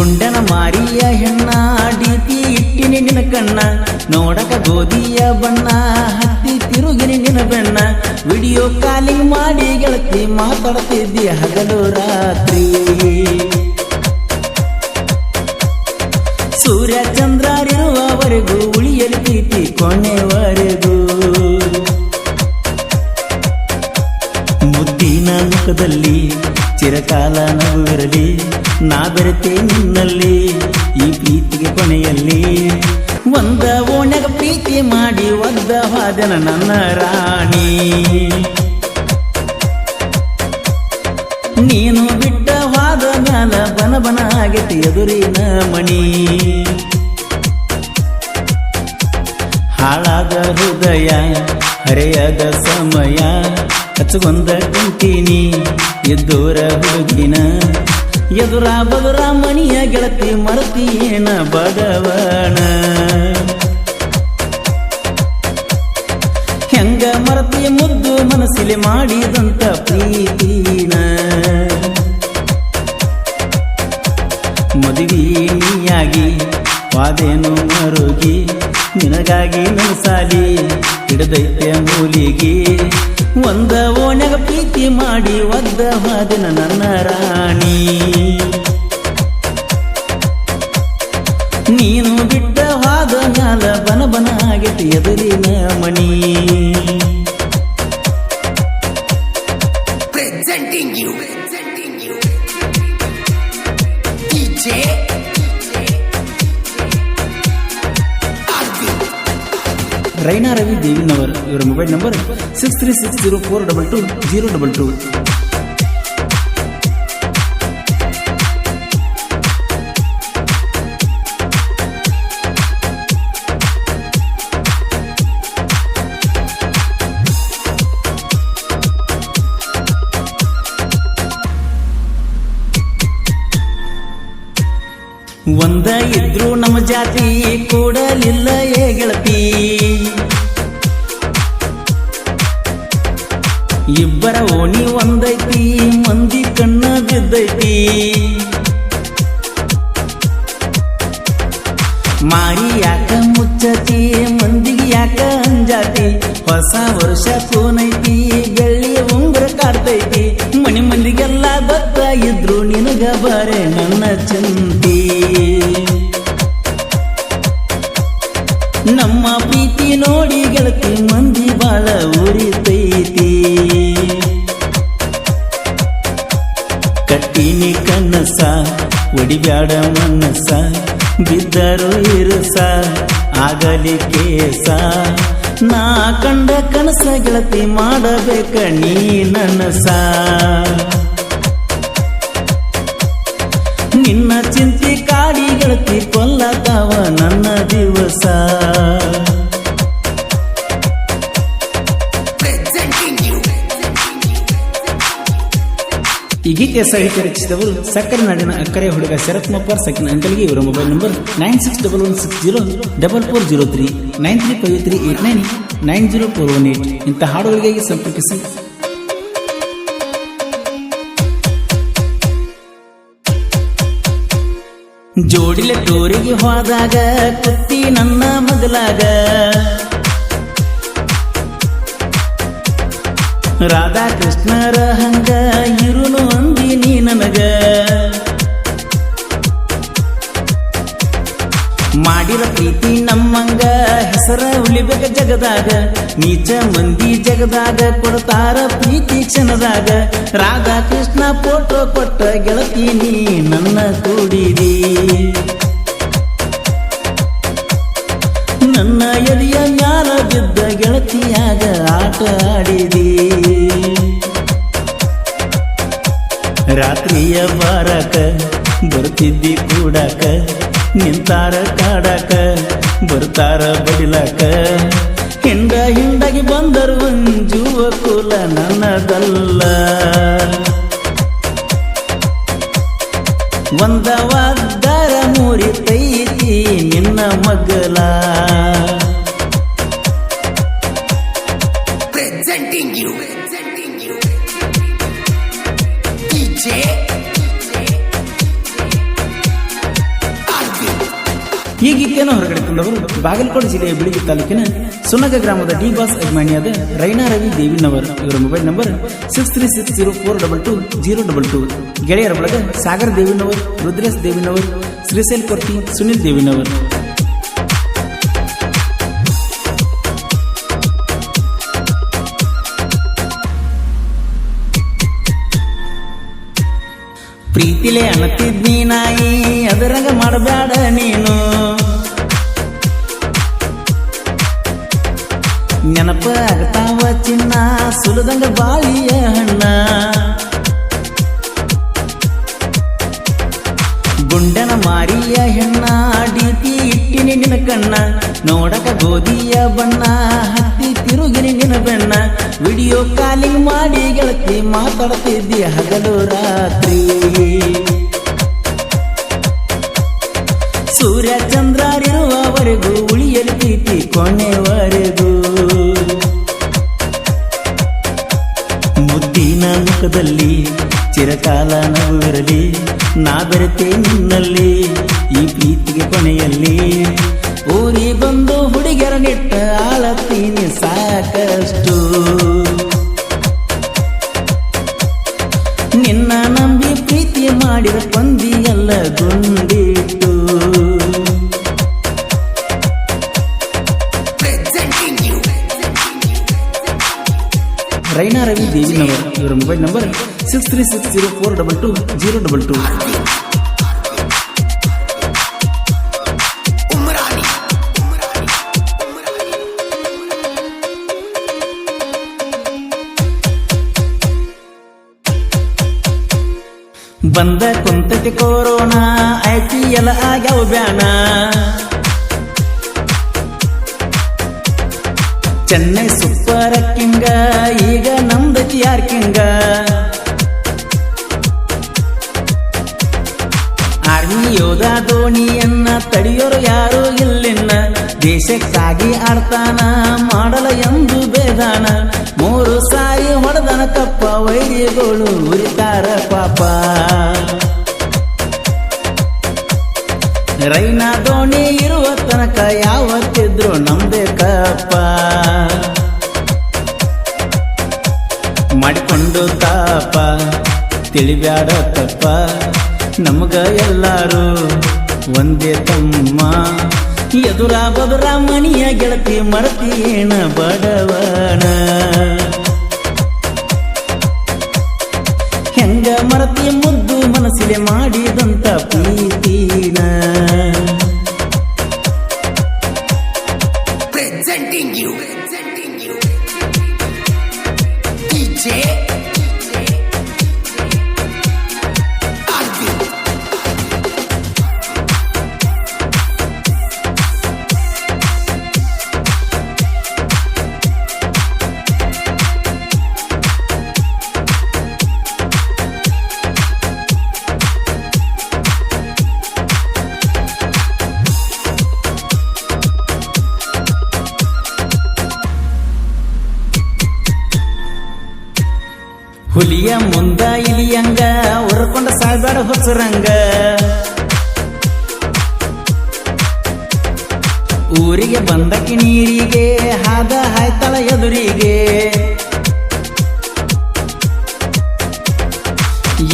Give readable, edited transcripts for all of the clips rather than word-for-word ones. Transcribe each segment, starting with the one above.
ಗುಂಡನ ಮಾರಿಯ ಹೆಣ್ಣ ಡೀತಿ ಇಟ್ಟಿನಿ ನಿನ ಕಣ್ಣ ನೋಡಕ ಗೋಧಿಯ ಬಣ್ಣ ಹತ್ತಿ ತಿರುಗಿನಿ ನಿನ ಬೆಣ್ಣ ವಿಡಿಯೋ ಕಾಲಿಂಗ್ ಮಾಡಿ ಗೆಳತಿ ಮಾತಾಡ್ತಿದ್ದಿ ಹಗಲು ರಾತ್ರಿ ಸೂರ್ಯ ಚಂದ್ರರಿರುವವರೆಗೂ ಉಳಿಯಲಿ ಪ್ರೀತಿ ಕೊನೆವರೆಗೂ ಮುದ್ದಿನ ಮುಖದಲ್ಲಿ ಚಿರಕಾಲ ನಗುವಿರಲಿ ನಾ ಬೆರೆತೆ ನಿನ್ನಲ್ಲಿ ಈ ಪ್ರೀತಿಗೆ ಕೊನೆಯಲ್ಲಿ ಒಂದ ಓಣ್ಯಾಗ ಪ್ರೀತಿ ಮಾಡಿ ಒದ್ದ ವಾದನ ನನ್ನ ರಾಣಿ ನೀನು ಬಿಟ್ಟ ವಾದ ಮ್ಯಾಲ ಬನ ಬನ ಆಗೈತಿ ಎದುರಿನ ಮಣಿ ಹಾಳಾದ ಹೃದಯ ಹರೆಯದ ಸಮಯ ಹಚ್ಚಗೊಂದ ಕುಂತೀನಿ ಎದ್ದೋರ ಹುಡುಗಿನ ಎದುರ ಬದುರ ಮಣಿಯ ಗೆಳತಿ ಮರತಿಯೇನ ಬಡವಣ ಹೆಂಗ ಮರತಿ ಮುದ್ದು ಮನಸ್ಸಿಲೆ ಮಾಡಿದಂತ ಪ್ರೀತಿನ ಮದುವೆ ನೀಯಾಗಿ ವಾದೇನು ಮರುಗಿ ನಿನಗಾಗಿ ನನಸಾಲಿ ಹಿಡದೈತೆ ಮೂಲಿಗೆ ಒಂದ ಓಣ್ಯಾಗ ಪ್ರೀತಿ ಮಾಡಿ ಒದ್ದ ವಾದಿನ ನನ್ನ ರಾಣಿ ನೀನು ಬಿಟ್ಟ ವಾದ ಮ್ಯಾಲ ಬನ ಬನ ಆಗೈತಿ ಎದುರಿನ ಮಣಿ Presenting you DJ Raina Ravi ದೇವಿನವರ್ ಇವರ ಮೊಬೈಲ್ ನಂಬರ್ 6360422022 ಒಂದ ಇದ್ರು ನಮ್ಮ ಜಾತಿ ಕೂಡಲಿಲ್ಲ ಏ ಗೆಳತಿ ಇಬ್ಬರ ಓಣಿ ಒಂದೈತಿ ಮಂದಿ ಕಣ್ಣ ಬಿದ್ದೈತಿ ಮಾರಿ ಯಾಕ ಮುಚ್ಚತಿ ಮಂದಿಗೆ ಯಾಕ ಅಂಜಾತಿ ಹೊಸ ವರ್ಷ ಕೋನೈತಿ ಬೆಳ್ಳಿ ಉಂಗುರ ಕಾಡ್ತೈತಿ ಮನಿ ಮಂದಿಗೆಲ್ಲ ಗೊತ್ತ ಇದ್ರು ನಿನಗ ಬರೆ ನನ್ನ ಚಂತಿ ನಮ್ಮ ಪ್ರೀತಿ ನೋಡಿ ಗೆಳತಿ ಮಂದಿ ಬಾಳ ಉರಿತೈತಿ ಕಟ್ಟಿನಿ ಕನಸ ಒಡಿಬ್ಯಾಡ ಮನಸ ಬಿದ್ದರು ಇರುಸ ಆಗಲಿ ಕೇಸ ನಾ ಕಂಡ ಕನಸ ಗೆಳತಿ ಮಾಡಬೇಕ ನೀ ನನಸ ನಿನ್ನ ಚಿಂತೆ ಕಾಡಿ ಗೆಳತಿ ಕೊಲ್ಲತಾವ ನನ್ನ ದಿವಸ ಈ ಗೀತೆಯ ಸಾಹಿತ್ಯ ರಚಿಸಿದವರು ಸಕ್ಕರೆ ನಾಡಿನ ಅಕ್ಕರೆ ಹುಡುಗ ಶರತ್ ಮಪ್ಪರ್ ಸಕಿನ ಅಂಕಲ್ಗೆ ಇವರ ಮೊಬೈಲ್ ನಂಬರ್ 9611604403 9353899041 ಇಂಥ ಹಾಡುಗಳಿಗಾಗಿ ಸಂಪರ್ಕಿಸಿ. ಜೋಡಿಲೆ ಟೂರಿಗೆ ಹೋದಾಗ ಕುತ್ತಿ ನನ್ನ ಮಗಲಾಗ ರಾಧಾ ಕೃಷ್ಣರ ಹಂಗ ಇರುನು ಅಂದಿ ನೀ ನನಗ ಮಾಡಿರ ಪ್ರೀತಿ ನಮ್ಮಂಗ ಹೆಸರ ಉಳಿಬೇಕ ಜಗದಾಗ ನೀಚ ಮಂದಿ ಜಗದಾಗ ಕೊಡ್ತಾರ ಪ್ರೀತಿ ಕ್ಷಣದಾಗ ರಾಧಾ ಕೃಷ್ಣ ಫೋಟೋ ಕೊಟ್ಟ ಗೆಳತಿ ನೀ ನನ್ನ ಕೂಡಿದಿ ನನ್ನ ಎದೆಯ ಮ್ಯಾಲ ಬಿದ್ದ ಗೆಳತಿಯಾಗ ಆಟ ಆಡಿದಿ ರಾತ್ರಿಯ ಬಾರಕ ಬರ್ತಿದ್ದಿ ಕೂಡಾಕ ನಿಂತಾರ ಕಾಡಾಕ ಬರ್ತಾರ ಬಡಿಲಾಕ ಹಿಂಡ ಹಿಂಡಾಗಿ ಬಂದರು ಅಂಜುವ ಕುಲ ನನ್ನದಲ್ಲ ಒಂದ ವಾದ್ದಾರ ಮುರಿತೈತಿ ನಿನ್ನ ಮಗಲ Presenting you DJ ಈ ಗೀತೆಯನ್ನು ಹೊರಗಡೆ ತಂದವರು ಬಾಗಲಕೋಟೆ ಜಿಲ್ಲೆಯ ಬಿಳಿಗಿ ತಾಲೂಕಿನ ಸುನಗ ಗ್ರಾಮದ ಡಿ ಬಾಸ್ ಅಭಿಮಾನಿಯಾದ ರೈನಾ ರವಿ ದೇವಿನವರ್. ಇವರ ಮೊಬೈಲ್ ನಂಬರ್ 6360422022. ಗೆಳೆಯರ ಬಳಗ ಸಾಗರ್ ದೇವಿನವರ್, ರುದ್ರೇಶ್ ದೇವಿನವರ್, ಶ್ರೀಶೈಲ್ ಕೊರ್ತಿ, ಸುನಿಲ್ ದೇವಿನವರ್. ಪ್ರೀತಿಲೇ ಅನ್ನತಿದ್ನಿ ನಾಯಿ ಅದರಂಗ ಮಾಡಬೇಡ ನೀನು, ನೆನಪ ಆಗತಾವ ಚಿನ್ನ ಸುಲದಂಗ ಬಾಳಿಯ ಹಣ್ಣ, ಗುಂಡನ ಮಾರಿಯ ಹೆಣ್ಣ ಡೀತಿ ಇಟ್ಟಿನಿ ನಿನ್ನ ಕಣ್ಣ, ನೋಡಕ ಗೋಧಿಯ ಬಣ್ಣ ಹತ್ತಿ ತಿರುಗಿನಿ ನಿನ್ನ ಬೆಣ್ಣ, ವಿಡಿಯೋ ಕಾಲಿಂಗ್ ಮಾಡಿ ಗೆಳತಿ ಮಾತಾಡ್ತಿದ್ದಿ ಹಗಲು ರಾತ್ರಿ, ಸೂರ್ಯ ಚಂದ್ರರಿರುವವರೆಗೂ ಉಳಿಯಲು ಪ್ರೀತಿ ಕೊನೆವರೆಗೂ, ಮುದ್ದಿನ ಮುಖದಲ್ಲಿ ಚಿರಕಾಲ ನಗುವಿರಲಿ, ನಾ ಬೆರೆತೆ ನಿನ್ನಲ್ಲಿ ಈ ಪ್ರೀತಿಗೆ ಕೊನೆಯಲ್ಲಿ, ಊರಿ ಬಂದು ಹುಡುಗಿಯರ ನೆಟ್ಟ ಆಳತ್ತೀನಿ ಸಾಕಷ್ಟು, ನಿನ್ನ ನಂಬಿ ಪ್ರೀತಿ ಮಾಡಿದ ಪಂದಿಯಲ್ಲ ಗುಂಡಿಟ್ಟು. ರೈನಾ ರವಿ ದೇವಿನವರ್. ಇವರ ಮೊಬೈಲ್ ನಂಬರ್ 6360422022. ಬಂದ ಕುಂತತಿ ಕೊರೋನಾ IPL ಆಗ್ಯಾವ ಬ್ಯಾನ, ಚೆನ್ನೈ ಸೂಪರ್ ಕಿಂಗ ಈಗ ನಮ್ದತಿ ಯಾರ್ ಕಿಂಗ, ಆರ್ಮಿ ಯೋಧ ಧೋನಿಯನ್ನ ತಡೆಯೋರು ಯಾರು ಇಲ್ಲಿನ್ನ, ದೇಶಕ್ಕಾಗಿ ಆಡ್ತಾನ ಮಾಡಲ ಎಂದು ಬೇದಾನ, 3 ಸಾರಿ ಹೊಡೆದನ ಕಪ್ಪ ವೈರಿಗಳು ಉರಿತಾರ ಪಾಪ, ರೈನಾ ಧೋನಿ ಇರುವ ತನಕ ಯಾವತ್ತಿದ್ರು ನಮ್ದೇ ಕಪ್ಪ, ಮಾಡಿಕೊಂಡು ತಾಪ ತಿಳಿಬ್ಯಾಡ ತಪ್ಪ, ನಮಗ ಎಲ್ಲಾರು ಒಂದೇ ತಮ್ಮ, ಎದುರ ಬದುರ ಮನಿಯ ಗೆಳತಿ ಮರತೀನ ಬಡವನ, ಹೆಂಗ ಮರತಿ ಮುದ್ದು ಮನಸ್ಸಿಲೆ ಮಾಡಿದಂತ ಪ್ರೀತಿನ. Presenting you DJ Arvind. ಹುಲಿಯ ಮುಂದ ಇಲಿಯಂಗ ಹೊರಕೊಂಡ ಸಾಯ್ಬೇಡ ಹೊಸರಂಗ, ಊರಿಗೆ ಬಂದಕ್ಕೆ ನೀರಿಗೆ ಹಾದ ಹಾಯ್ತಳ ಎದುರಿಗೆ,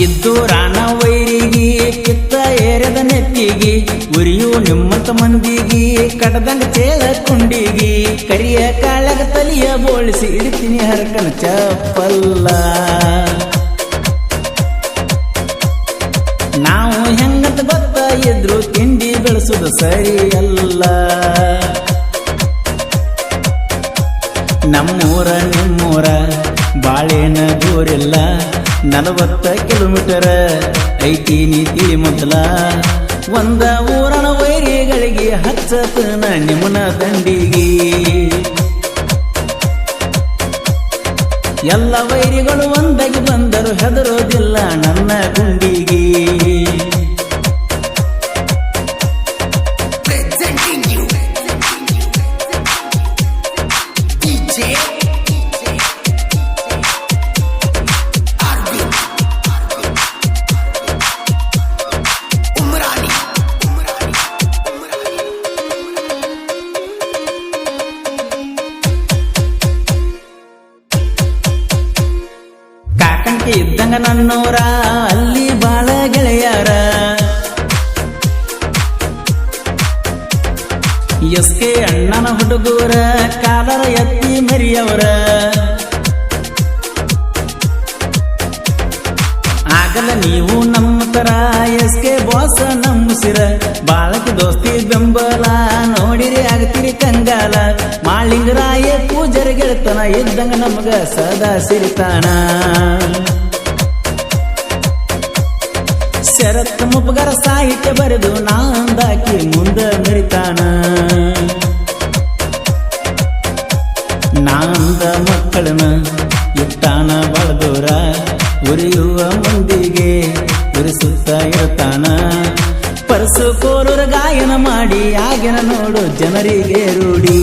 ಇದ್ದು ರಾಣ ವೈರಿಗೆ ಕಿತ್ತ ಏರದ ನೆತ್ತಿಗೆ, ಉರಿಯು ನಿಮ್ಮಂತ ಮಂದಿಗೆ ಕಡದಂಗ ಚೇಳ ಕುಂಡಿಗಿ, ಕರಿಯ ಕಾಳಗ ತಲಿಯ ಬೋಳಿಸಿ ಇಡ್ತೀನಿ ಹರಕನ ಚಪ್ಪಲ್ಲ, ನಾವು ಹೆಂಗಂತ ಗೊತ್ತ ಇದ್ರು ತಿಂಡಿ ಬೆಳೆಸುದು ಸರಿಯಲ್ಲ, ನಮ್ಮೂರ ನಿಮ್ಮೂರ ಬಾಳೆನ ದೂರಿಲ್ಲ, 40 ಕಿಲೋಮೀಟರ್ ಐತಿ ನೀತಿ ಮೊದಲ, ಒಂದ ಊರನ ವೈರಿಗಳಿಗೆ ಹಚ್ಚತನ ನಿಮ್ಮನ ದಂಡಿಗೆ, ಎಲ್ಲ ವೈರಿಗಳು ಒಂದಾಗಿ ಬಂದರು ಹೆದರೋದಿಲ್ಲ ನನ್ನ ಗುಂಡಿಗೆ. Presenting you DJ Arvind. Umrani. ಊರಿನವರ ಅಲ್ಲಿ ಬಾಳ ಗೆಳೆಯರ ಎಸ್ಕೆ ಅಣ್ಣನ ಹುಡುಗರ ಕಾಲರ ಎತ್ತಿ ಮರಿಯವರ ಆಗಲ್ಲ ನೀವು ನಮ್ಮ ತರ ಎಸ್ಕೆ ಬಾಸ್ ನಮ್ಮಸಿರ ಬಾಳಕ ದೋಸ್ತಿ ಬೆಂಬಲ ನೋಡಿರಿ ಆಗ್ತಿರಿ ಕಂಗಾಲ ಮಾಳಿಂಗರಾಯ ಪೂಜಾರಿ ಗೆಳತನ ಇದ್ದಂಗ ನಮಗ ಸದಾ ಸಿರಿತಾನ ಶರತ್ ಮುಪ್ಪಗರ ಸಾಹಿತ್ಯ ಬರೆದು ನಾಂದಾಕಿ ಮುಂದ ಮೆರಿತಾನ ನಾಂದ ಮಕ್ಕಳನ್ನ ಇಟ್ಟಾನ ಬಳದೋರ ಉರಿಯುವ ಮಂದಿಗೆ ಉರಿಸುತ್ತಾ ಇರ್ತಾನ ಪರಸು ಕೋರೂರ ಗಾಯನ ಮಾಡಿ ಆಗಿನ ನೋಡು ಜನರಿಗೆ ರೂಢಿ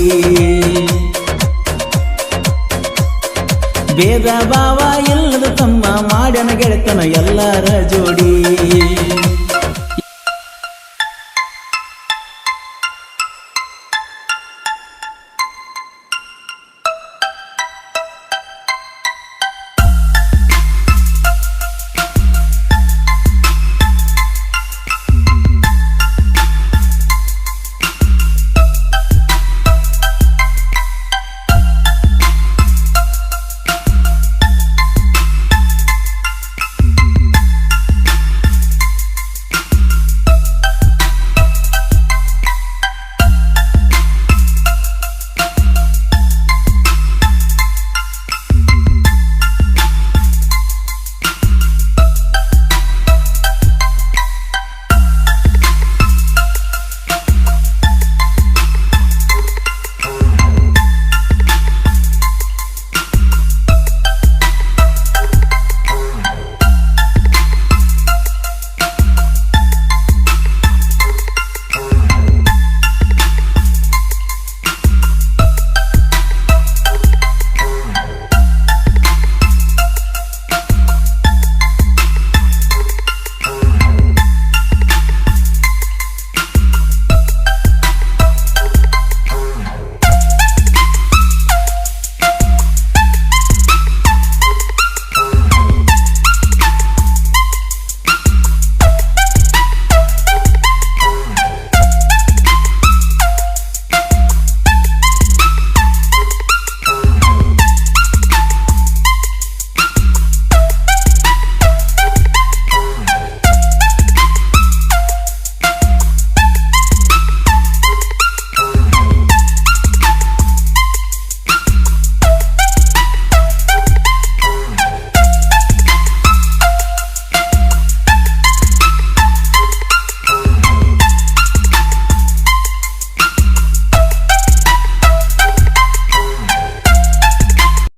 ಭೇದ ಭಾವ ಇಲ್ಲದ ತಮ್ಮ ಮಾಡ್ಯನ ಗೆಳೆತನ ಎಲ್ಲರ ಜೋಡಿ